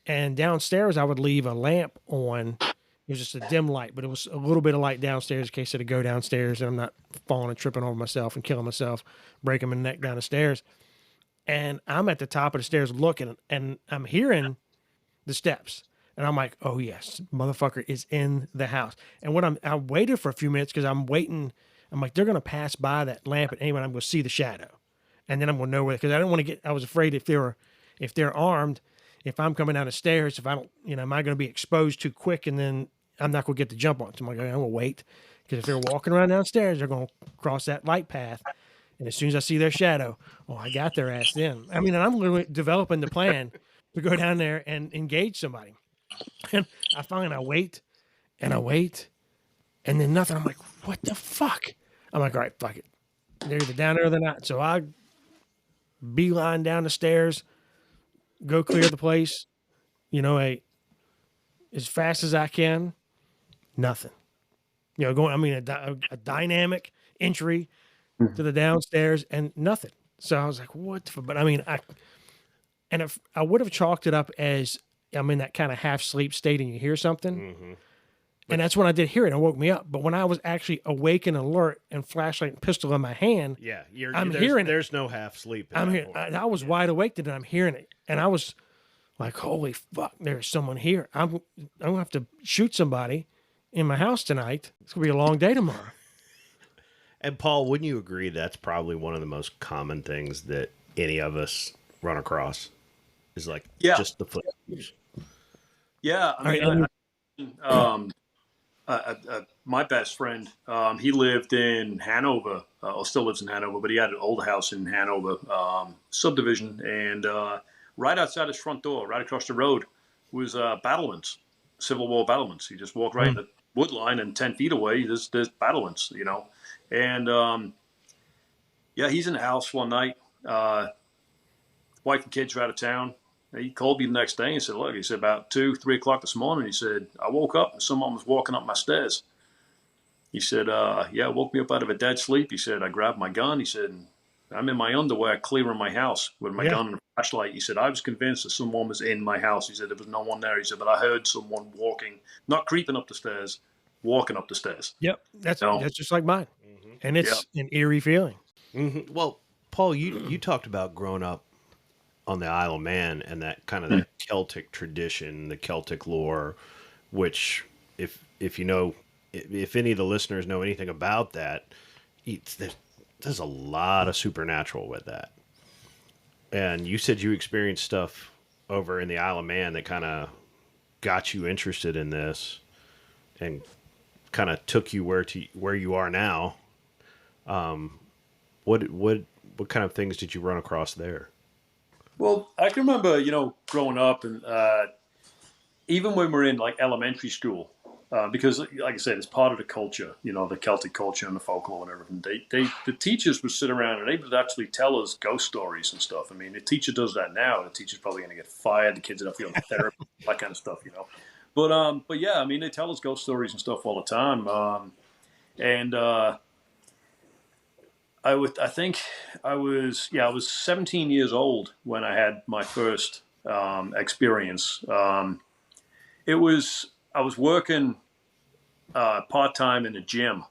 And downstairs, I would leave a lamp on. It was just a dim light, but it was a little bit of light downstairs in case I had to go downstairs and I'm not falling and tripping over myself and killing myself, breaking my neck down the stairs. And I'm at the top of the stairs looking, and I'm hearing the steps. And I'm like, oh, yes, motherfucker is in the house. And I waited for a few minutes because I'm waiting. I'm like, they're going to pass by that lamp, and anyway, I'm going to see the shadow. And then I'm going to know where, because I didn't want to I was afraid if they're armed, if I'm coming down the stairs, if I don't, am I going to be exposed too quick, and then I'm not going to get the jump on. So I'm like, I'm going to wait, because if they're walking around downstairs, they're going to cross that light path. And as soon as I see their shadow, I got their ass then. I mean, and I'm literally developing the plan to go down there and engage somebody. And I wait, and then nothing. I'm like, what the fuck? I'm like, all right, fuck it. They're either down there or they're not. So I beeline down the stairs, go clear the place, as fast as I can. Nothing. going. I mean, a dynamic entry to the downstairs and nothing. So I was like, what? But I mean, if I would have chalked it up as I'm in that kind of half sleep state and you hear something. And that's when I did hear it. It woke me up. But when I was actually awake and alert and flashlight and pistol in my hand, Yeah, I'm hearing it. there's no half sleep. I'm here. I was wide awake then. I'm hearing it, and I was like, "Holy fuck! There's someone here. I'm gonna have to shoot somebody in my house tonight. It's gonna be a long day tomorrow." And Paul, wouldn't you agree that's probably one of the most common things that any of us run across? Is like just the footsteps. Yeah, my best friend, he lived in Hanover, or still lives in Hanover, but he had an old house in Hanover, subdivision, and right outside his front door, right across the road, was battlements, Civil War battlements. You just walk right in the wood line, and 10 feet away, there's battlements, And he's in the house one night. Wife and kids are out of town. He called me the next day and said, look, he said, about 2, 3 o'clock this morning, he said, I woke up and someone was walking up my stairs. He said, woke me up out of a dead sleep. He said, I grabbed my gun. He said, I'm in my underwear clearing my house with my gun and a flashlight. He said, I was convinced that someone was in my house. He said, there was no one there. He said, but I heard someone walking, not creeping up the stairs, walking up the stairs. Yep. That's just like mine. And it's an eerie feeling. Well, Paul, you talked about growing up on the Isle of Man and that kind of that Celtic tradition, the Celtic lore, which if any of the listeners know anything about that, there's a lot of supernatural with that. And you said you experienced stuff over in the Isle of Man that kind of got you interested in this and kind of took you where you are now. What kind of things did you run across there? Well, I can remember, growing up and even when we're in like elementary school, because like I said, it's part of the culture, the Celtic culture and the folklore and everything. The teachers would sit around and they would actually tell us ghost stories and stuff. I mean, the teacher does that now. The teacher's probably going to get fired. The kids are not feeling therapy, that kind of stuff, But yeah, I mean, they tell us ghost stories and stuff all the time. I think I was 17 years old when I had my first experience. I was working part-time in a gym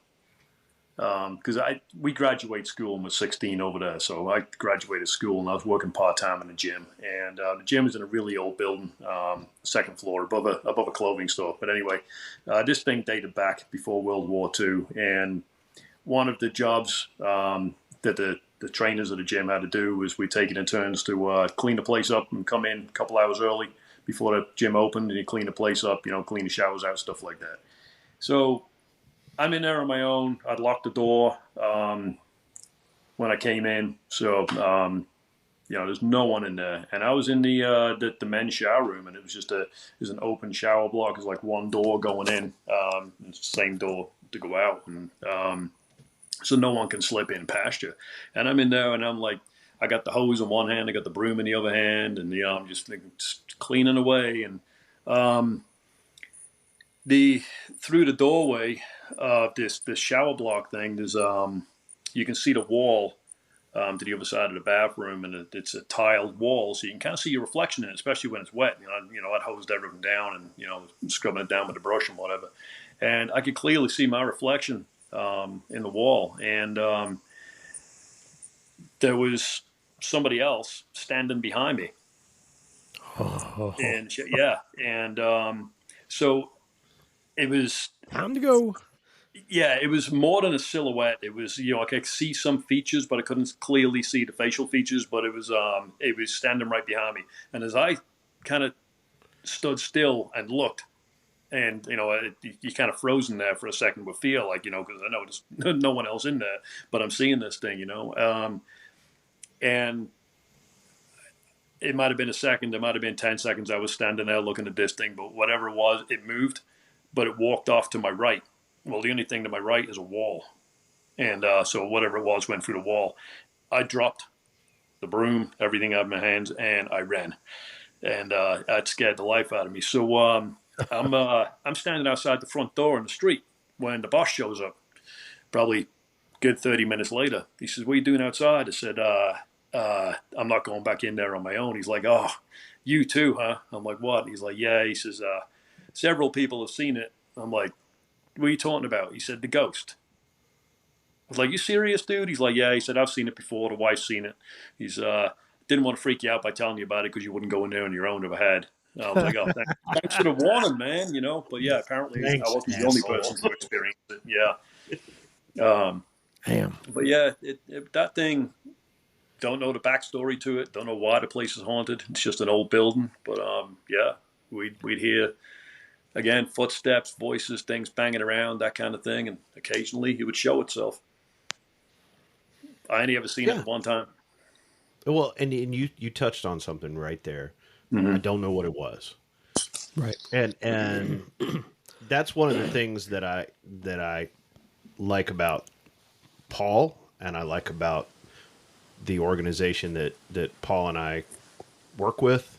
because we graduate school and was 16 over there. So I graduated school and I was working part-time in a gym. And the gym is in a really old building, second floor above a clothing store. But anyway, this thing dated back before World War II. And one of the jobs that the trainers of the gym had to do was we take it in turns to clean the place up and come in a couple hours early before the gym opened, and you clean the place up, clean the showers out, stuff like that. So I'm in there on my own. I'd locked the door when I came in. So, there's no one in there. And I was in the men's shower room, and it was just there's an open shower block. There's like one door going in, and it's the same door to go out. And so no one can slip in past you. And I'm in there, and I'm like, I got the hose in one hand, I got the broom in the other hand, and I'm just cleaning away. And through the doorway of this shower block thing, there's you can see the wall to the other side of the bathroom, and it's a tiled wall, so you can kind of see your reflection in it, especially when it's wet. I'd hosed everything down and scrubbing it down with a brush and whatever, and I could clearly see my reflection in the wall, and there was somebody else standing behind me. And so it was time to go. Yeah, it was more than a silhouette. It was, I could see some features, but I couldn't clearly see the facial features. But it was standing right behind me. And as I kind of stood still and looked, and you kind of frozen there for a second with fear, like because I know there's no one else in there, but I'm seeing this thing, and it might have been a second, it might have been 10 seconds. I was standing there looking at this thing, but whatever it was, it moved, but it walked off to my right. Well, the only thing to my right is a wall, and so whatever it was went through the wall. I dropped the broom, everything out of my hands, and I ran, and that scared the life out of me. So I'm standing outside the front door in the street, when the boss shows up, probably good 30 minutes later, he says, "What are you doing outside?" I said, "I'm not going back in there on my own." He's like, "Oh, you too, huh?" I'm like, "What?" He's like, "Yeah." He says, "Several people have seen it." I'm like, "What are you talking about?" He said, "The ghost." I was like, "You serious, dude?" He's like, "Yeah." He said, "I've seen it before. The wife's seen it." He's didn't want to freak you out by telling you about it because you wouldn't go in there on your own if I had. I was like, "Oh, thanks for the warning, man." But yeah, apparently I Thanks, wasn't the only asshole. person to experience it. Yeah. Damn. But yeah, that thing, don't know the backstory to it. Don't know why the place is haunted. It's just an old building. But yeah, we'd hear again footsteps, voices, things banging around, that kind of thing, and occasionally it would show itself. I only ever seen it Yeah. one time. Well, and you touched on something right there. Mm-hmm. I don't know what it was. Right. And that's one of the things that I like about Paul, and I like about the organization that Paul and I work with,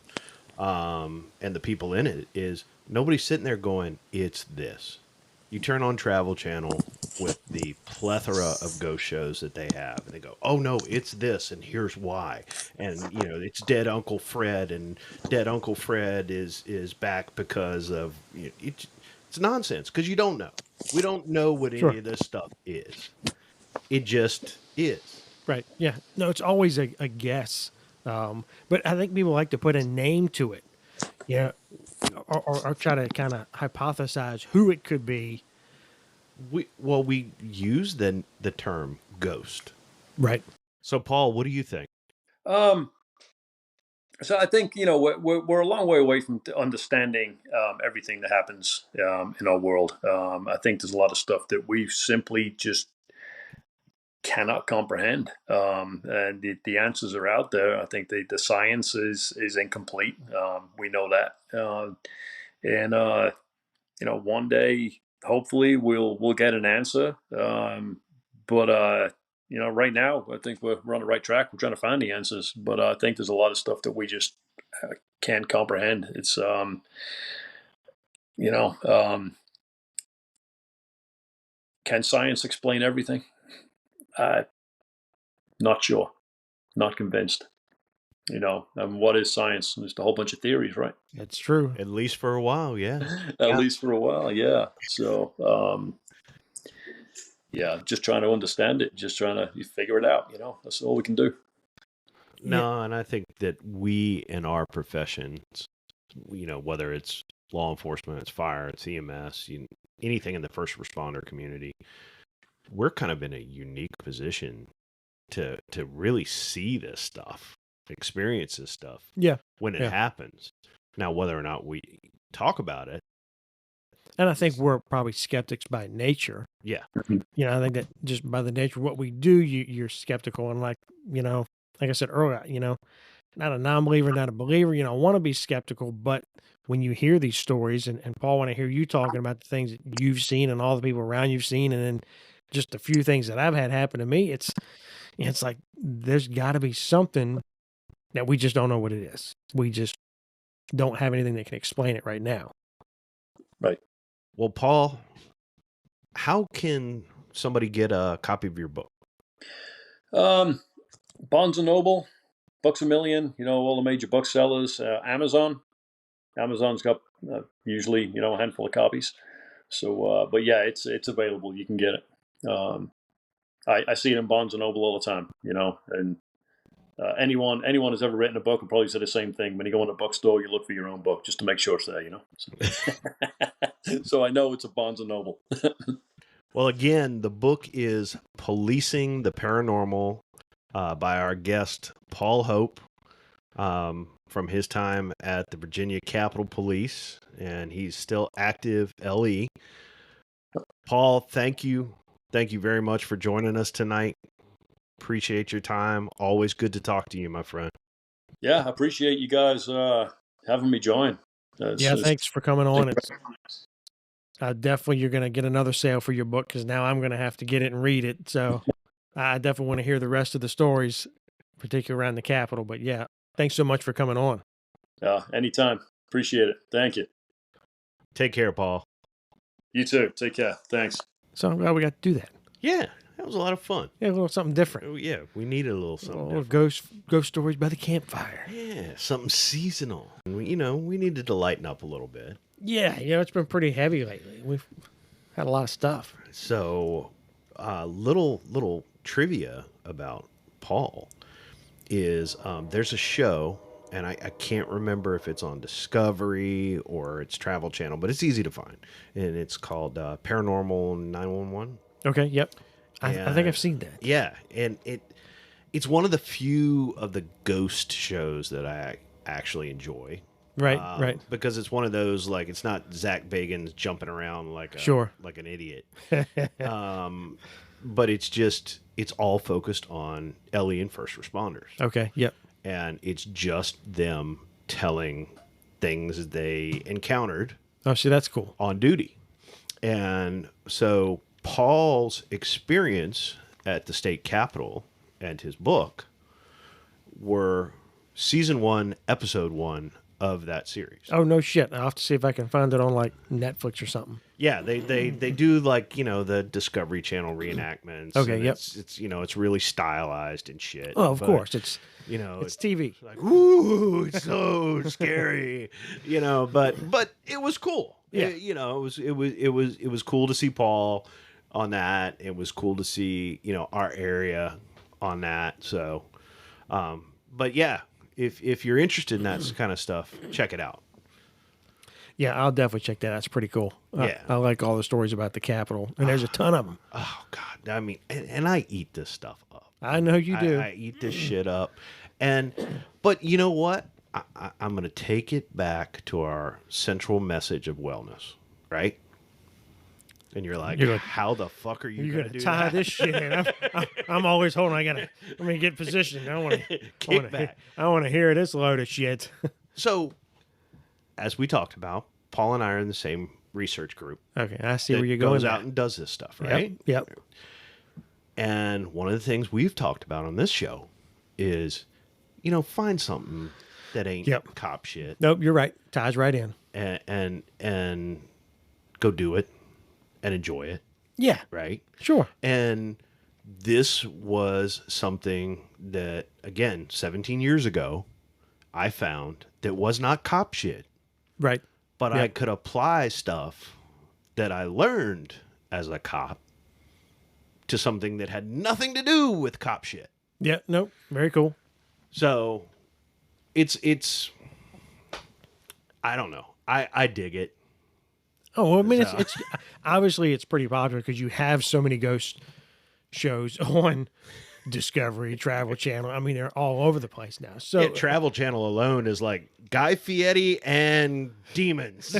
and the people in it, is nobody's sitting there going, "It's this." You turn on Travel Channel with the plethora of ghost shows that they have, and they go, "Oh no, it's this, and here's why." And it's Dead Uncle Fred, and Dead Uncle Fred is back because of it's nonsense, because you don't know. We don't know what Sure. any of this stuff is. It just is. Right. Yeah. No, it's always a guess. But I think people like to put a name to it, or try to kind of hypothesize who it could be. We use the term ghost. Right. So Paul, what do you think? Um, so I think we're a long way away from understanding everything that happens in our world. I think there's a lot of stuff that we simply just cannot comprehend, and the answers are out there. I think the science is incomplete. We know that, and one day hopefully we'll get an answer. But right now I think we're on the right track. We're trying to find the answers, but I think there's a lot of stuff that we just can't comprehend. It's you know can science explain everything? Uh, Not sure, not convinced. And what is science? Just a whole bunch of theories, right? It's true. At least for a while, yeah. At least for a while, yeah. So, yeah, just trying to understand it, just trying to figure it out. That's all we can do. No, and I think that we in our professions, whether it's law enforcement, it's fire, it's EMS, anything in the first responder community, we're kind of in a unique position to really see this stuff, experience this stuff Yeah. when it happens. Now, whether or not we talk about it, And I think we're probably skeptics by nature. yeah, I think that just by the nature of what we do, you're skeptical. And like I said earlier, not a non-believer, not a believer, I want to be skeptical. But when you hear these stories, and Paul, when I hear you talking about the things that you've seen and all the people around you've seen, and then just a few things that I've had happen to me, it's like there's got to be something that we just don't know what it is. We just don't have anything that can explain it right now. Right. Well, Paul, how can somebody get a copy of your book? Barnes and Noble, Books a Million, all the major booksellers, Amazon. Amazon's got usually, a handful of copies. So, but yeah, it's available. You can get it. I see it in Barnes and Noble all the time, and anyone who's ever written a book will probably say the same thing. When you go in a bookstore, you look for your own book just to make sure it's there, So, so I know it's a Barnes and Noble. Well, again, the book is Policing the Paranormal by our guest, Paul Hope, from his time at the Virginia Capitol Police, and he's still active LE. Paul, thank you. Thank you very much for joining us tonight. Appreciate your time. Always good to talk to you, my friend. Yeah, I appreciate you guys having me join. Thanks for coming on. It's definitely you're going to get another sale for your book, because now I'm going to have to get it and read it. So I definitely want to hear the rest of the stories, particularly around the Capitol. But yeah, thanks so much for coming on. Anytime. Appreciate it. Thank you. Take care, Paul. You too. Take care. Thanks. So I'm glad we got to do that. Yeah, that was a lot of fun. Yeah, a little something different. Oh, yeah, we needed a little A something little different. ghost stories by the campfire. Yeah, something seasonal. And we needed to lighten up a little bit. Yeah, it's been pretty heavy lately. We've had a lot of stuff. So, little trivia about Paul is there's a show, and I can't remember if it's on Discovery or it's Travel Channel, but it's easy to find, and it's called Paranormal 911. Okay, yep. I think And- I've seen that. Yeah, and it's one of the few of the ghost shows that I actually enjoy. Right, right. Because it's one of those, like, it's not Zach Bagans jumping around like Sure. like an idiot. But it's all focused on Ellie and first responders. Okay, yep. And it's just them telling things they encountered Oh, see, that's cool. on duty. And so Paul's experience at the state capitol and his book were season 1, episode 1 of that series. Oh, no shit. I'll have to see if I can find it on, like, Netflix or something. Yeah, they do, like, the Discovery Channel reenactments. Okay, and yep. It's really stylized and shit. Oh, of but, course. It's it's TV. like, ooh, it's so scary, but it was cool. Yeah. It was cool to see Paul on that. It was cool to see, our area on that. So, but yeah, if you're interested in that kind of stuff, check it out. Yeah, I'll definitely check that out. It's pretty cool. Yeah. I like all the stories about the Capitol, and there's a ton of them. Oh God, I mean, and I eat this stuff up. I know you do. I eat this shit up. But you know what? I'm going to take it back to our central message of wellness, right? And you're like, how the fuck are you You're going gonna to do tie that? this shit in. I'm always holding. Let me get positioned. I want back. to hear this load of shit. So, as we talked about, Paul and I are in the same research group. Okay, I see that where you're going. goes now. out and does this stuff, right? Yep. And one of the things we've talked about on this show is, find something that ain't Yep. cop shit Nope, you're right. Ties right in. and go do it and enjoy it, Yeah, right? sure. And this was something that, again, 17 years ago, I found that was not cop shit, Right. but Yep. I could apply stuff that I learned as a cop to something that had nothing to do with cop shit. Yeah, nope. Very cool. So it's I don't know. I dig it. Oh, well, I mean, it's obviously it's pretty popular because you have so many ghost shows on Discovery, Travel Channel. I mean, they're all over the place now. So Yeah, Travel Channel alone is like Guy Fieri and demons.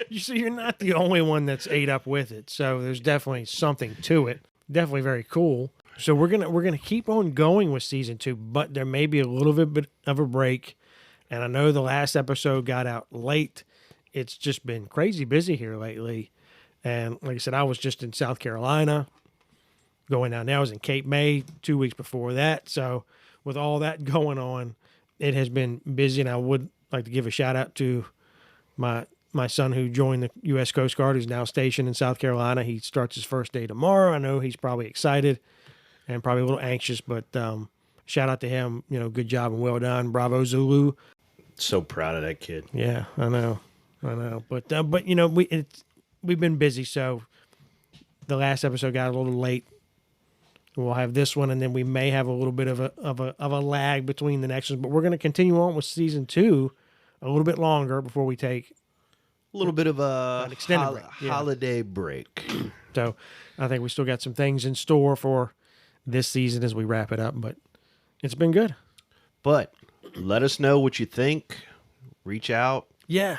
you're not the only one that's ate up with it. So there's definitely something to it. Definitely very cool. So we're gonna keep on going with season 2, but there may be a little bit of a break. And I know the last episode got out late. It's just been crazy busy here lately. And like I said, I was just in South Carolina. Going down now, I was in Cape May 2 weeks before that. So with all that going on, it has been busy. And I would like to give a shout out to my son who joined the U.S. Coast Guard, who's now stationed in South Carolina. He starts his first day tomorrow. I know he's probably excited and probably a little anxious, but shout out to him. Good job and well done. Bravo Zulu. So proud of that kid. Yeah, I know. But we've been busy, so the last episode got a little late. We'll have this one, and then we may have a little bit of a lag between the next ones. But we're going to continue on with season 2 a little bit longer before we take A little bit of An extended break, yeah. holiday break. So I think we still got some things in store for this season as we wrap it up, but it's been good. But let us know what you think. Reach out. Yeah.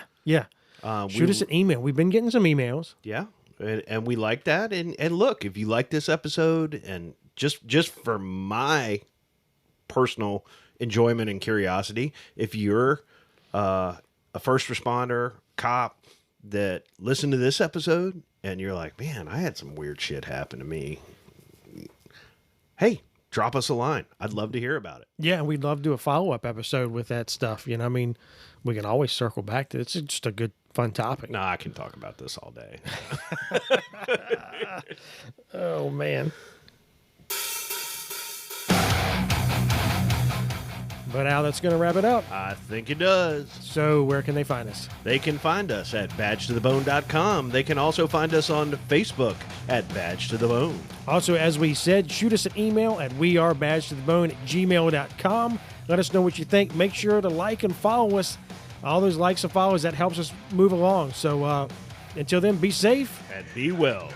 Shoot us an email. We've been getting some emails. Yeah. And we like that. And look, if you like this episode, and just for my personal enjoyment and curiosity, if you're a first responder, cop that listened to this episode and you're like, man, I had some weird shit happen to me. Hey, drop us a line. I'd love to hear about it. Yeah, we'd love to do a follow-up episode with that stuff. I mean, we can always circle back to it. It's just a good, fun topic. Nah, I can talk about this all day. Oh, man. But Al, that's going to wrap it up. I think it does. So where can they find us? They can find us at badgetothebone.com. They can also find us on Facebook at Badge to the Bone. Also, as we said, shoot us an email at wearebadgetothebone@gmail.com. Let us know what you think. Make sure to like and follow us. All those likes and follows, that helps us move along. So until then, be safe. And be well.